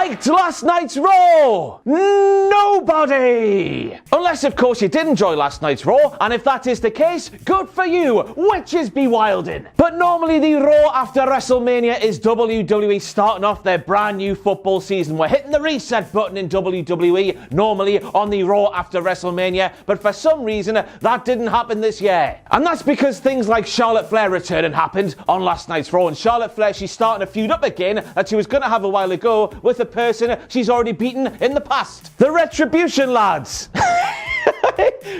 liked last night's Raw? Nobody! Unless, of course, you did enjoy last night's Raw, and if that is the case, good for you. Witches be wildin'. But normally the Raw after WrestleMania is WWE starting off their brand new football season. We're hitting the reset button in WWE, normally on the Raw after WrestleMania, but for some reason, that didn't happen this year. And that's because things like Charlotte Flair returning happened on last night's Raw, and Charlotte Flair, she's starting to feud up again that she was going to have a while ago with a person she's already beaten in the past. The Retribution lads.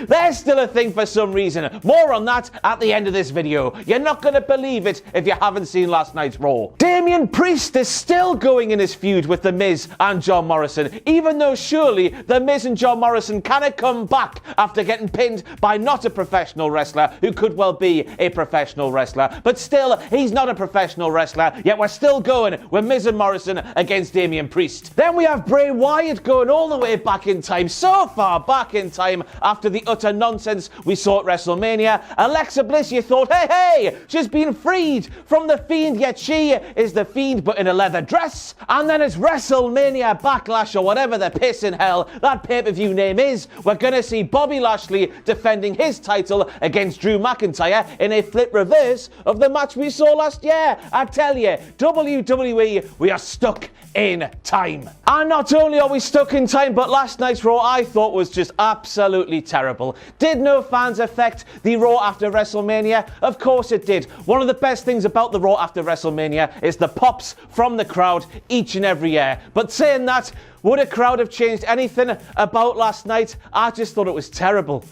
They're still a thing for some reason. More on that at the end of this video. You're not going to believe it if you haven't seen last night's Raw. Damian Priest is still going in his feud with The Miz and John Morrison, even though surely The Miz and John Morrison cannot come back after getting pinned by not a professional wrestler who could well be a professional wrestler. But still, he's not a professional wrestler, yet we're still going with Miz and Morrison against Damian Priest. Then we have Bray Wyatt going all the way back in time, so far back in time, after the utter nonsense we saw at WrestleMania. Alexa Bliss, you thought, hey, she's been freed from the Fiend, yet she is the Fiend but in a leather dress. And then it's WrestleMania Backlash, or whatever the piss in hell that pay-per-view name is. We're gonna see Bobby Lashley defending his title against Drew McIntyre in a flip reverse of the match we saw last year. I tell you, WWE, we are stuck in time. And not only are we stuck in time, but last night's Raw I thought was just absolutely terrible. Did no fans affect the Raw after WrestleMania? Of course it did. One of the best things about the Raw after WrestleMania is the pops from the crowd each and every year. But saying that, would a crowd have changed anything about last night? I just thought it was terrible.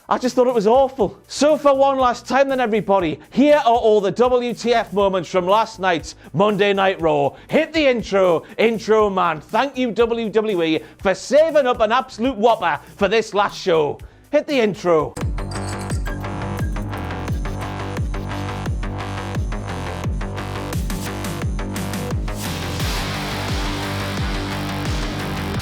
I just thought it was awful. So for one last time then, everybody, here are all the WTF moments from last night's Monday Night Raw. Hit the intro man. Thank you WWE for saving up an absolute whopper for this last show. Hit the intro.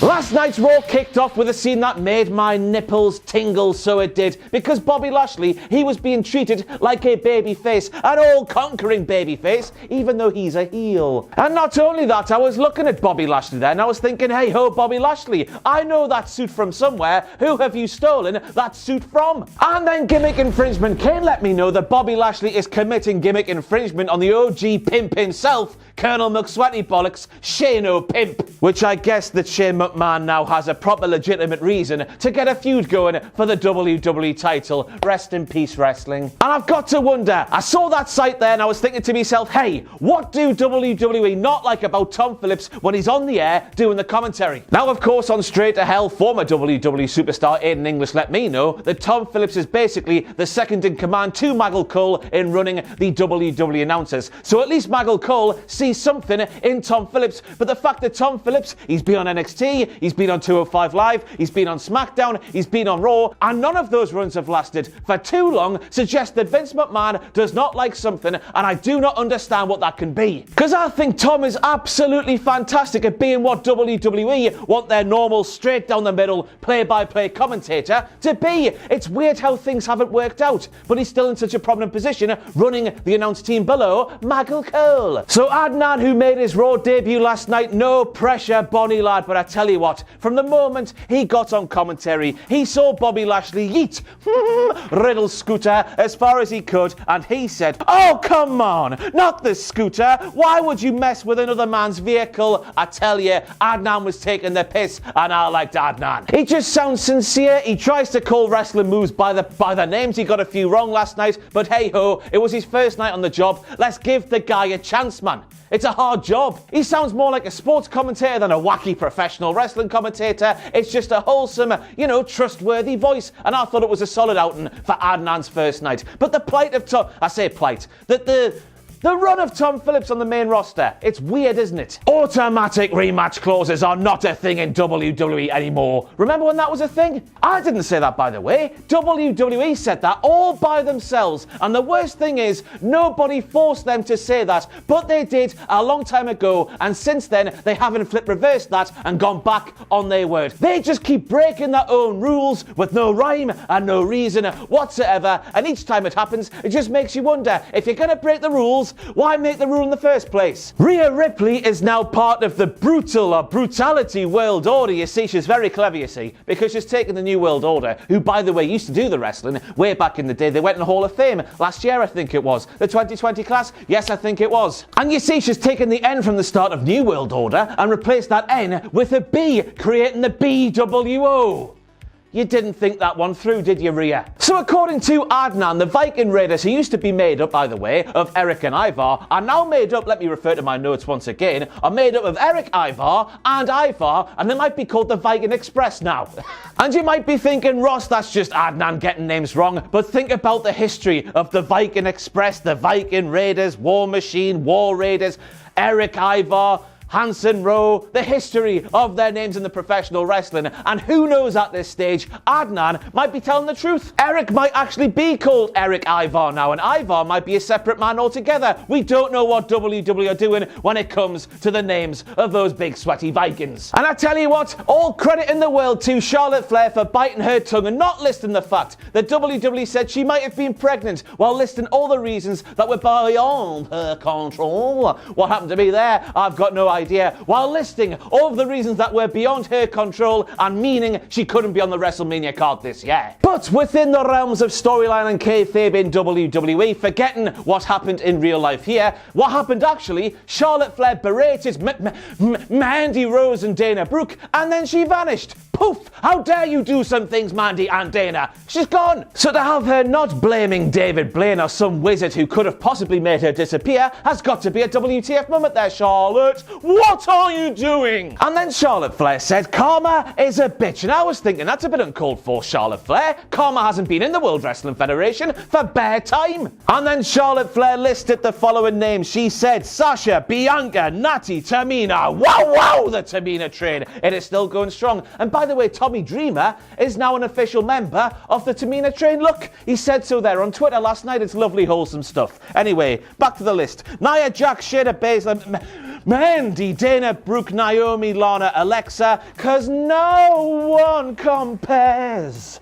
Last night's Raw kicked off with a scene that made my nipples tingle, so it did, because Bobby Lashley, he was being treated like a babyface, an all-conquering babyface, even though he's a heel. And not only that, I was looking at Bobby Lashley there and I was thinking, hey ho, Bobby Lashley, I know that suit from somewhere. Who have you stolen that suit from? And then gimmick infringement came let me know that Bobby Lashley is committing gimmick infringement on the OG pimp himself, Colonel McSweaty Bollocks, Shane O'Pimp, which I guess that Shane McMahon now has a proper legitimate reason to get a feud going for the WWE title. Rest in peace, wrestling. And I've got to wonder, I saw that site there and I was thinking to myself, hey, what do WWE not like about Tom Phillips when he's on the air doing the commentary? Now, of course, on Straight to Hell, former WWE superstar Aiden English let me know that Tom Phillips is basically the second in command to Maggle Cole in running the WWE announcers. So at least Maggle Cole sees something in Tom Phillips, but the fact that Tom Phillips, he's been on NXT, he's been on 205 Live, he's been on SmackDown, he's been on Raw, and none of those runs have lasted for too long suggests that Vince McMahon does not like something, and I do not understand what that can be. Because I think Tom is absolutely fantastic at being what WWE want their normal, straight down the middle, play-by-play commentator to be. It's weird how things haven't worked out, but he's still in such a prominent position running the announce team below Maggle Cole. So Adnan, who made his Raw debut last night, no pressure, Bonnie lad, but I tell you what, from the moment he got on commentary, he saw Bobby Lashley yeet Riddle scooter as far as he could, and he said, oh, come on, not this scooter. Why would you mess with another man's vehicle? I tell you, Adnan was taking the piss, and I liked Adnan. He just sounds sincere. He tries to call wrestling moves by the names. He got a few wrong last night, but hey ho, it was his first night on the job. Let's give the guy a chance, man. It's a hard job. He sounds more like a sports commentator than a wacky professional wrestling commentator. It's just a wholesome, trustworthy voice. And I thought it was a solid outing for Adnan's first night. But the plight of Tom... I say plight. The run of Tom Phillips on the main roster, it's weird, isn't it? Automatic rematch clauses are not a thing in WWE anymore. Remember when that was a thing? I didn't say that, by the way. WWE said that all by themselves. And the worst thing is, nobody forced them to say that, but they did a long time ago, and since then, they haven't flip-reversed that and gone back on their word. They just keep breaking their own rules with no rhyme and no reason whatsoever, and each time it happens, it just makes you wonder, if you're gonna break the rules, Why make the rule in the first place? Rhea Ripley is now part of the brutality world order. You see, she's very clever, you see, because she's taken the new world order, who, by the way, used to do the wrestling way back in the day. They went in the Hall of Fame last year, I think it was. The 2020 class? Yes, I think it was. And you see, she's taken the N from the start of New World Order and replaced that N with a B, creating the BWO. You didn't think that one through, did you, Rhea? So according to Adnan, the Viking Raiders, who used to be made up, by the way, of Eric and Ivar, are now made up, let me refer to my notes once again, are made up of Eric, Ivar, and they might be called the Viking Express now. And you might be thinking, Ross, that's just Adnan getting names wrong, but think about the history of the Viking Express, the Viking Raiders, War Machine, War Raiders, Eric, Ivar, Hanson Rowe, the history of their names in the professional wrestling, and who knows at this stage, Adnan might be telling the truth. Eric might actually be called Eric Ivar now, and Ivar might be a separate man altogether. We don't know what WWE are doing when it comes to the names of those big sweaty Vikings. And I tell you what, all credit in the world to Charlotte Flair for biting her tongue and not listing the fact that WWE said she might have been pregnant while listing all the reasons that were beyond her control. What happened to me there? I've got no idea. While listing all of the reasons that were beyond her control and meaning she couldn't be on the WrestleMania card this year. But within the realms of storyline and kayfabe in WWE, forgetting what happened in real life here, what happened actually, Charlotte Flair berated Mandy Rose and Dana Brooke, and then she vanished. Poof! How dare you do some things, Mandy and Dana? She's gone! So to have her not blaming David Blaine or some wizard who could have possibly made her disappear has got to be a WTF moment there, Charlotte. What are you doing? And then Charlotte Flair said, Karma is a bitch. And I was thinking, that's a bit uncalled for, Charlotte Flair. Karma hasn't been in the World Wrestling Federation for bare time. And then Charlotte Flair listed the following names. She said, Sasha, Bianca, Natty, Tamina. Wow, the Tamina train. It is still going strong. And by the way, Tommy Dreamer is now an official member of the Tamina train. Look, he said so there on Twitter last night. It's lovely, wholesome stuff. Anyway, back to the list. Nia Jax, Shayna Baszler, Mandy, Dana Brooke, Naomi, Lana, Alexa, cause no one compares.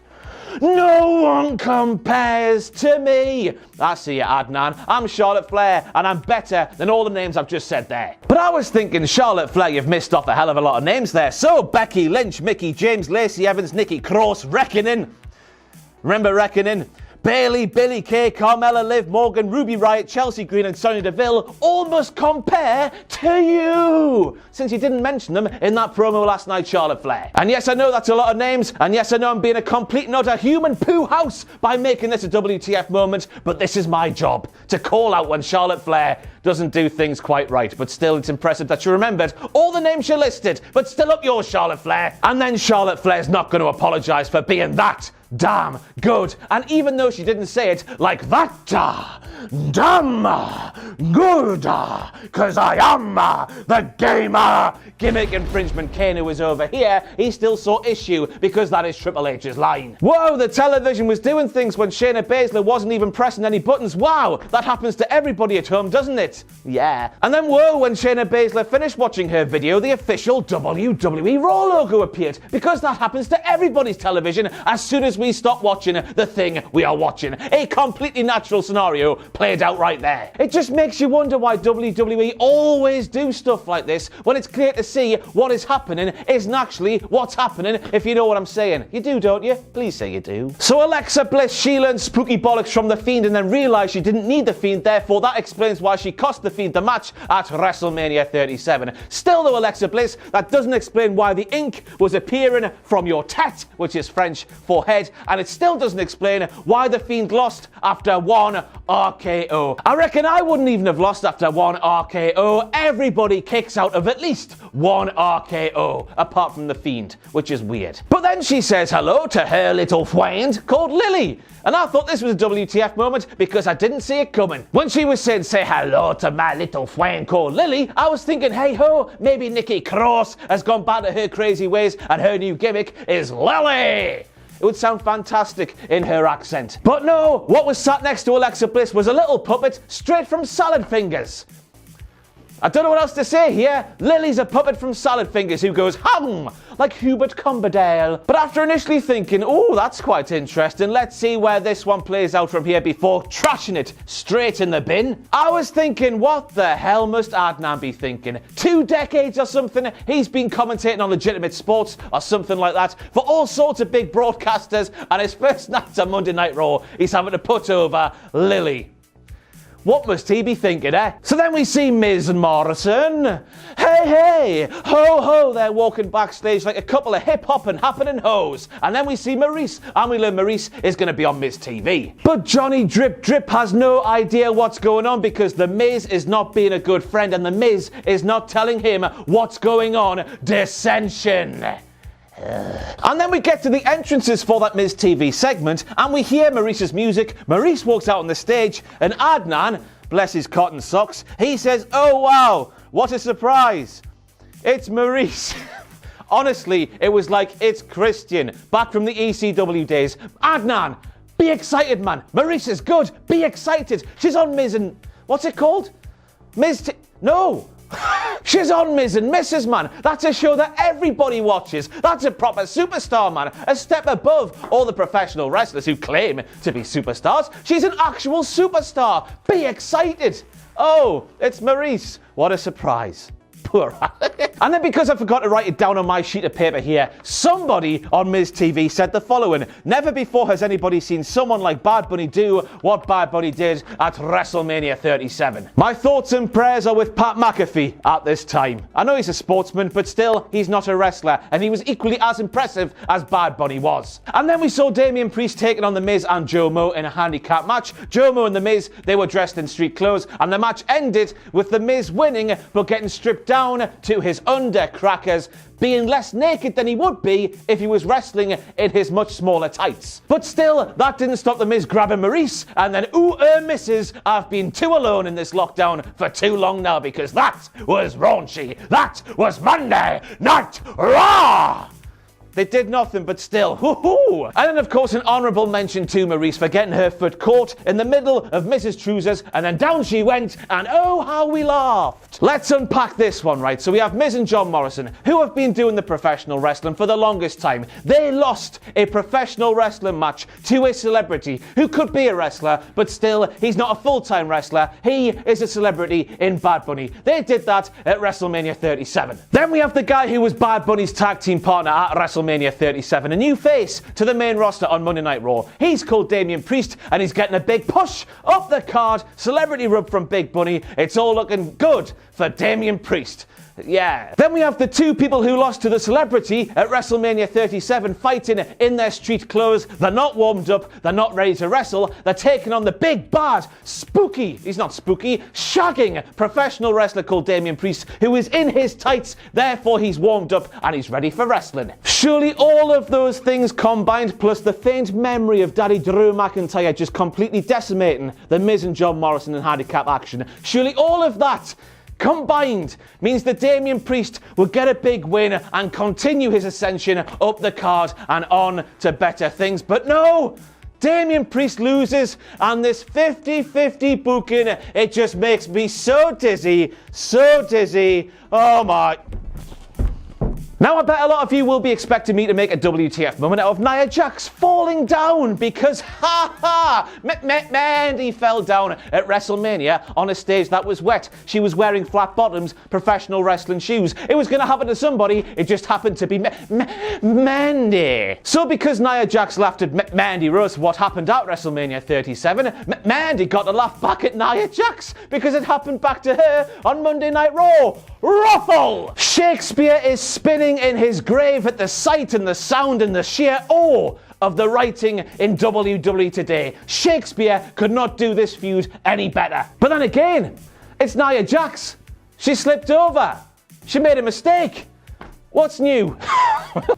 No one compares to me. I see you, Adnan. I'm Charlotte Flair, and I'm better than all the names I've just said there. But I was thinking, Charlotte Flair, you've missed off a hell of a lot of names there. So, Becky Lynch, Mickie James, Lacey Evans, Nikki Cross, Reckoning. Remember Reckoning? Bayley, Billie Kay, Carmella, Liv Morgan, Ruby Riott, Chelsea Green and Sonya Deville all must compare to you, since you didn't mention them in that promo last night, Charlotte Flair. And yes, I know that's a lot of names, and yes, I know I'm being a complete and utter human poo house by making this a WTF moment, but this is my job, to call out when Charlotte Flair doesn't do things quite right. But still, it's impressive that you remembered all the names you listed, but still up yours, Charlotte Flair. And then Charlotte Flair's not going to apologise for being that damn good. And even though she didn't say it like that damn good, cause I am the gamer. Gimmick infringement. Kane, who was over here, he still saw issue because that is Triple H's line. Whoa, the television was doing things when Shayna Baszler wasn't even pressing any buttons. Wow, that happens to everybody at home, doesn't it? Yeah. And then whoa, when Shayna Baszler finished watching her video, the official WWE Raw logo appeared, because that happens to everybody's television as soon as we stop watching the thing we are watching. A completely natural scenario played out right there. It just makes you wonder why WWE always do stuff like this when it's clear to see what is happening isn't actually what's happening, if you know what I'm saying. You do, don't you? Please say you do. So Alexa Bliss, she learned spooky bollocks from The Fiend and then realised she didn't need The Fiend, therefore that explains why she cost The Fiend the match at WrestleMania 37. Still though, Alexa Bliss, that doesn't explain why the ink was appearing from your tête, which is French for head, and it still doesn't explain why The Fiend lost after one RKO. I reckon I wouldn't even have lost after one RKO. Everybody kicks out of at least one RKO, apart from The Fiend, which is weird. But then she says hello to her little friend called Lilly. And I thought this was a WTF moment because I didn't see it coming. When she was saying, say hello to my little friend called Lilly, I was thinking, hey ho, maybe Nikki Cross has gone back to her crazy ways and her new gimmick is Lilly. It would sound fantastic in her accent. But no, what was sat next to Alexa Bliss was a little puppet straight from Salad Fingers. I don't know what else to say here. Lilly's a puppet from Salad Fingers who goes hum like Hubert Cumberdale. But after initially thinking, oh, that's quite interesting, let's see where this one plays out from here before trashing it straight in the bin, I was thinking, what the hell must Adnan be thinking? 2 decades or something? He's been commentating on legitimate sports or something like that for all sorts of big broadcasters, and his first night on Monday Night Raw, he's having to put over Lilly. What must he be thinking, eh? So then we see Miz and Morrison. Hey, hey, ho, ho, they're walking backstage like a couple of hip-hop and happening hoes. And then we see Maurice, and we learn Maurice is going to be on Miz TV. But Johnny Drip Drip has no idea what's going on because the Miz is not being a good friend and the Miz is not telling him what's going on. Dissension. And then we get to the entrances for that Miz TV segment and we hear Maurice's music. Maurice walks out on the stage and Adnan, bless his cotton socks, he says, oh wow, what a surprise. It's Maurice. Honestly, it was like it's Christian, back from the ECW days. Adnan, be excited, man. Maurice is good. Be excited. She's on Miz and... what's it called? No. She's on Miz and Mrs. Man. That's a show that everybody watches. That's a proper superstar, man. A step above all the professional wrestlers who claim to be superstars. She's an actual superstar. Be excited. Oh, it's Maurice. What a surprise. Poor. And then because I forgot to write it down on my sheet of paper here, somebody on Miz TV said the following. Never before has anybody seen someone like Bad Bunny do what Bad Bunny did at WrestleMania 37. My thoughts and prayers are with Pat McAfee at this time. I know he's a sportsman, but still, he's not a wrestler, and he was equally as impressive as Bad Bunny was. And then we saw Damian Priest taking on The Miz and Jomo in a handicap match. Jomo and The Miz, they were dressed in street clothes, and the match ended with The Miz winning, but getting stripped down to his undercrackers, being less naked than he would be if he was wrestling in his much smaller tights. But still, that didn't stop The Miz grabbing Maurice, and then missus, I've been too alone in this lockdown for too long now because that was raunchy. That was Monday Night Raw! They did nothing, but still, woohoo! And then, of course, an honourable mention to Maurice for getting her foot caught in the middle of Mrs. Trousers, and then down she went, and oh, how we laughed. Let's unpack this one, right? So we have Miz and John Morrison, who have been doing the professional wrestling for the longest time. They lost a professional wrestling match to a celebrity who could be a wrestler, but still, he's not a full-time wrestler. He is a celebrity in Bad Bunny. They did that at WrestleMania 37. Then we have the guy who was Bad Bunny's tag team partner at WrestleMania 37, a new face to the main roster on Monday Night Raw. He's called Damian Priest, and he's getting a big push up the card. Celebrity rub from Big Bunny. It's all looking good for Damian Priest. Yeah. Then we have the two people who lost to the celebrity at WrestleMania 37 fighting in their street clothes. They're not warmed up. They're not ready to wrestle. They're taking on the big bad, spooky, he's not spooky, shagging professional wrestler called Damian Priest, who is in his tights. Therefore, he's warmed up and he's ready for wrestling. Surely all of those things combined, plus the faint memory of Daddy Drew McIntyre just completely decimating the Miz and John Morrison in handicap action. Surely all of that combined means that Damian Priest will get a big win and continue his ascension up the card and on to better things. But no, Damian Priest loses, and this 50-50 booking, it just makes me so dizzy, so dizzy. Oh my... Now, I bet a lot of you will be expecting me to make a WTF moment out of Nia Jax falling down because, Mandy fell down at WrestleMania on a stage that was wet. She was wearing flat bottoms, professional wrestling shoes. It was going to happen to somebody, it just happened to be Mandy. So because Nia Jax laughed at Mandy Rose for what happened at WrestleMania 37, Mandy got to laugh back at Nia Jax because it happened back to her on Monday Night Raw. Ruffle! Shakespeare is spinning in his grave at the sight and the sound and the sheer awe of the writing in WWE today. Shakespeare could not do this feud any better. But then again, it's Nia Jax. She slipped over. She made a mistake. What's new?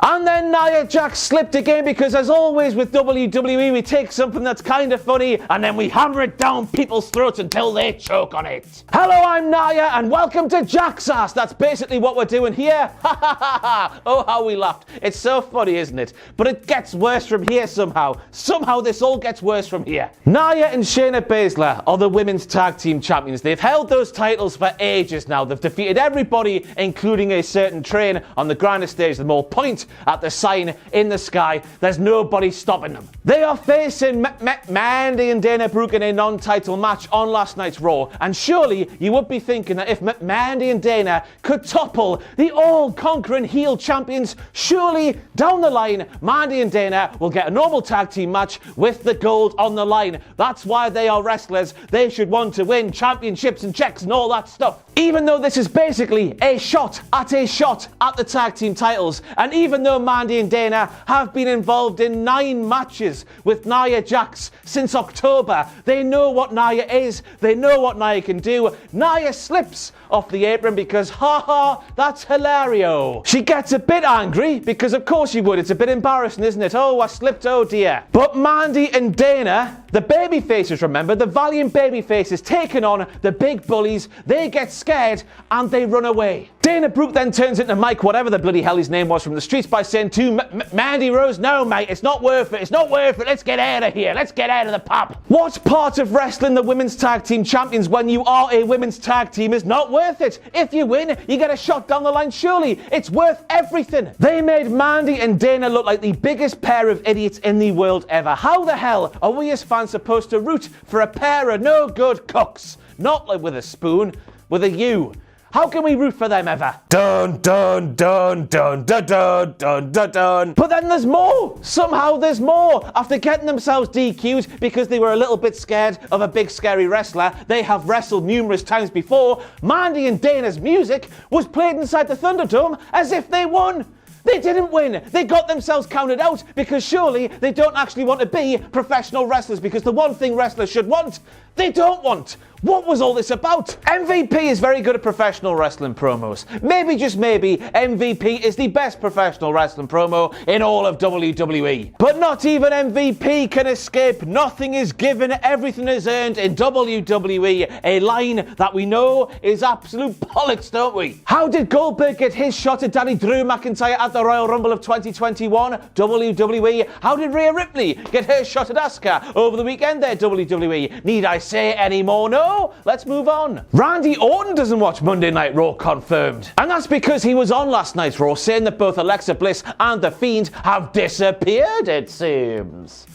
And then Nia Jax slipped again because, as always with WWE, we take something that's kind of funny and then we hammer it down people's throats until they choke on it. Hello, I'm Nia and welcome to Jaxass. That's basically what we're doing here. Ha ha ha ha. Oh, how we laughed. It's so funny, isn't it? But it gets worse from here somehow. Somehow this all gets worse from here. Nia and Shayna Baszler are the women's tag team champions. They've held those titles for ages now. They've defeated everybody, including a certain train on the grandest stage. The more point at the sign in the sky. There's nobody stopping them. They are facing Mandy and Dana Brooke in a non-title match on last night's Raw. And surely you would be thinking that if Mandy and Dana could topple the all-conquering heel champions, surely down the line, Mandy and Dana will get a normal tag team match with the gold on the line. That's why they are wrestlers. They should want to win championships and checks and all that stuff. Even though this is basically a shot at the tag team titles, and even though Mandy and Dana have been involved in 9 matches with Nia Jax since October, they know what Nia is, they know what Nia can do. Nia slips off the apron because, haha, that's hilario. She gets a bit angry because of course she would. It's a bit embarrassing, isn't it? Oh, I slipped, oh dear. But Mandy and Dana, the baby faces, remember, the valiant baby faces taking on the big bullies, they get scared and they run away. Dana Brooke then turns into Mike, whatever the bloody hell his name was, from the streets by saying to Mandy Rose, no mate, it's not worth it, let's get out of here, let's get out of the pub. What part of wrestling the women's tag team champions when you are a women's tag team is not worth it? If you win, you get a shot down the line, surely it's worth everything. They made Mandy and Dana look like the biggest pair of idiots in the world ever. How the hell are we as fans supposed to root for a pair of no good cooks? Not like with a spoon, with a U. How can we root for them ever? Dun dun dun dun dun dun dun dun dun. But then there's more. Somehow there's more. After getting themselves DQ'd because they were a little bit scared of a big scary wrestler they have wrestled numerous times before, Mandy and Dana's music was played inside the Thunderdome as if they won. They didn't win. They got themselves counted out because surely they don't actually want to be professional wrestlers, because the one thing wrestlers should want, they don't want. What was all this about? MVP is very good at professional wrestling promos. Maybe, just maybe, MVP is the best professional wrestling promo in all of WWE. But not even MVP can escape. Nothing is given, everything is earned in WWE. A line that we know is absolute bollocks, don't we? How did Goldberg get his shot at Daddy Drew McIntyre at the Royal Rumble of 2021? WWE. How did Rhea Ripley get her shot at Asuka over the weekend there, WWE? Need I say any more? No? Let's move on. Randy Orton doesn't watch Monday Night Raw, confirmed. And that's because he was on last night's Raw saying that both Alexa Bliss and The Fiend have disappeared, it seems.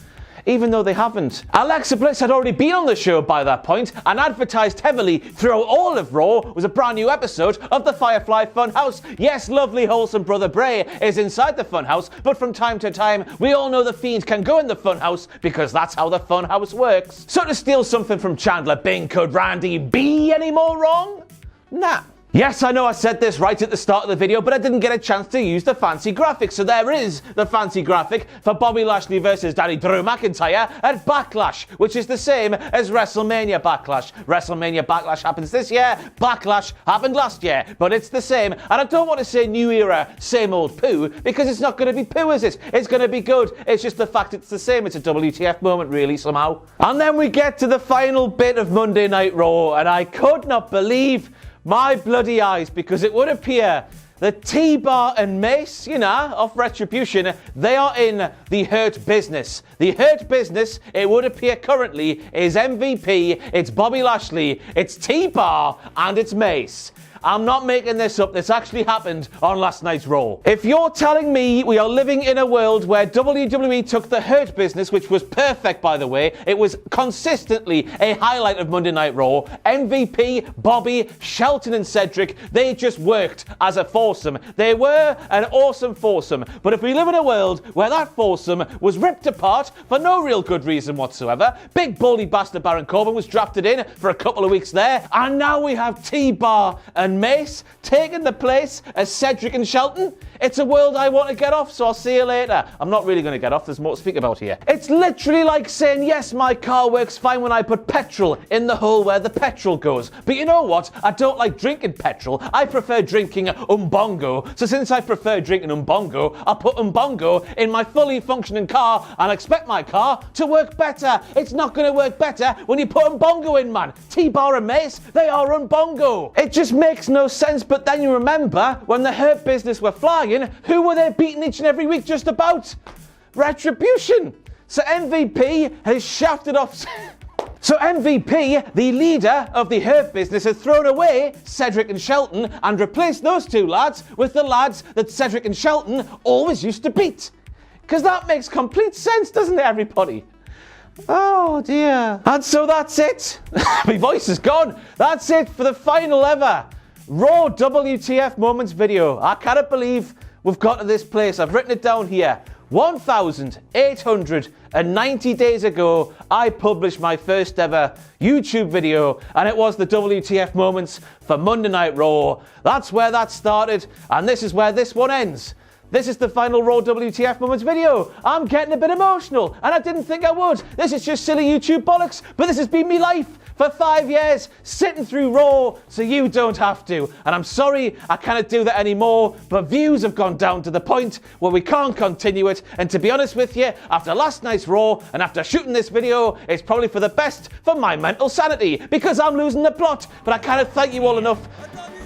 Even though they haven't. Alexa Bliss had already been on the show by that point and advertised heavily throughout all of Raw was a brand new episode of the Firefly Funhouse. Yes, lovely wholesome brother Bray is inside the Funhouse, but from time to time we all know the Fiend can go in the Funhouse because that's how the Funhouse works. So to steal something from Chandler Bing, could Randy be any more wrong? Nah. Yes, I know I said this right at the start of the video, but I didn't get a chance to use the fancy graphic. So there is the fancy graphic for Bobby Lashley versus Daddy Drew McIntyre at Backlash, which is the same as WrestleMania Backlash. WrestleMania Backlash happens this year, Backlash happened last year, but it's the same. And I don't want to say new era, same old poo, because it's not going to be poo, is it? It's going to be good. It's just the fact it's the same. It's a WTF moment, really, somehow. And then we get to the final bit of Monday Night Raw, and I could not believe my bloody eyes, because it would appear that T-Bar and Mace, you know, of Retribution, they are in the Hurt Business. The Hurt Business, it would appear currently, is MVP, it's Bobby Lashley, it's T-Bar, and it's Mace. I'm not making this up. This actually happened on last night's Raw. If you're telling me we are living in a world where WWE took the Hurt Business, which was perfect, by the way, it was consistently a highlight of Monday Night Raw, MVP, Bobby, Shelton and Cedric, they just worked as a foursome. They were an awesome foursome. But if we live in a world where that foursome was ripped apart for no real good reason whatsoever, big baldy bastard Baron Corbin was drafted in for a couple of weeks there, and now we have T-Bar and Mace taking the place as Cedric and Shelton. It's a world I want to get off, so I'll see you later. I'm not really going to get off, there's more to speak about here. It's literally like saying, yes, my car works fine when I put petrol in the hole where the petrol goes. But you know what? I don't like drinking petrol. I prefer drinking umbongo. So since I prefer drinking umbongo, I'll put umbongo in my fully functioning car and expect my car to work better. It's not going to work better when you put umbongo in, man. T-Bar and Mace, they are umbongo. It just makes no sense, but then you remember when the Hurt Business were flying, who were they beating each and every week just about? Retribution. So MVP has shouted off... So MVP, the leader of the Hurt Business, has thrown away Cedric and Shelton and replaced those two lads with the lads that Cedric and Shelton always used to beat. Because that makes complete sense, doesn't it, everybody? Oh dear. And so that's it. My voice is gone. That's it for the final ever Raw WTF Moments video. I cannot believe we've got to this place. I've written it down here. 1,890 days ago, I published my first ever YouTube video, and it was the WTF Moments for Monday Night Raw. That's where that started, and this is where this one ends. This is the final Raw WTF Moments video. I'm getting a bit emotional, and I didn't think I would. This is just silly YouTube bollocks, but this has been me life for 5 years, sitting through Raw, so you don't have to. And I'm sorry I cannot do that anymore, but views have gone down to the point where we can't continue it. And to be honest with you, after last night's Raw, and after shooting this video, it's probably for the best for my mental sanity, because I'm losing the plot. But I cannot thank you all enough.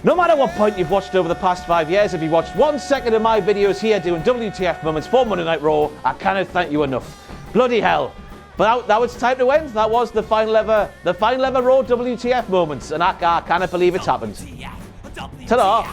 No matter what point you've watched over the past 5 years, if you watched 1 second of my videos here doing WTF Moments for Monday Night Raw, I cannot thank you enough. Bloody hell. But now it's time to end. That was the final ever Raw WTF Moments, and I cannot believe it's happened. Ta-da!